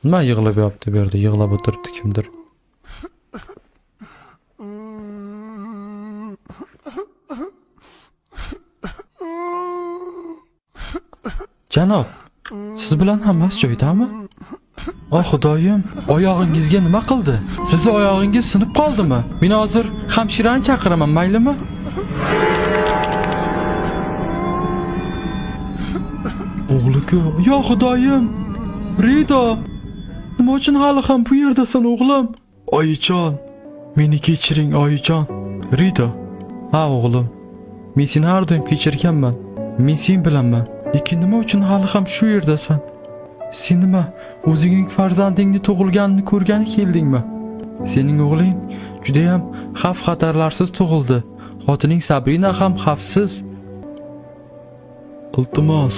Nima yig'lab yotibdi bu yerda? Yig'lab o'tiribdi kimdir. Janob, siz bilan hammasi joyidami? Oh xudoyim, oyog'ingizga nima qildi? Sizning oyog'ingiz sinib qoldimi? Men hozir hamshirani chaqiraman, maylimi? O'g'li-ku, yo xudoyim. Rido, nima uchun hali ham bu yerdasan o'g'lim? Oyijon, meni kechiring oyijon. Rido, ha o'g'lim. Men seni har doim kechirganman. Men sen bilanman. Lekin nima uchun hali ham shu yerdasan? Sen nima, o'zingning farzandingni tug'ilganini ko'rgani keldingmi? Sening o'g'ling juda ham xavf-xatarlarsiz tug'ildi. Xotining Sabrina ham xavfsiz. Iltimos,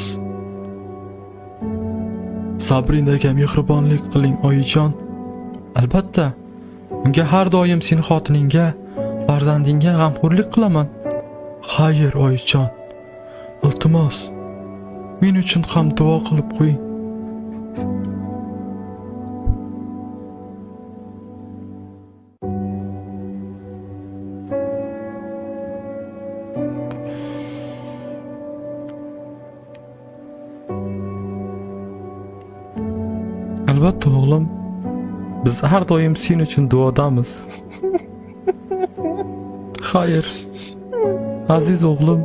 Sabrinaga mehribonlik qiling oyijon. Albatta, unga har doim seni xotiningga, farzandingga g'amxo'rlik qilaman. Xayr oyijon. Iltimos, men uchun ham duo qilib qo'ying. Albatta o'g'lim, biz har doim sen uchun duodamiz. Xayr, aziz o'g'lim.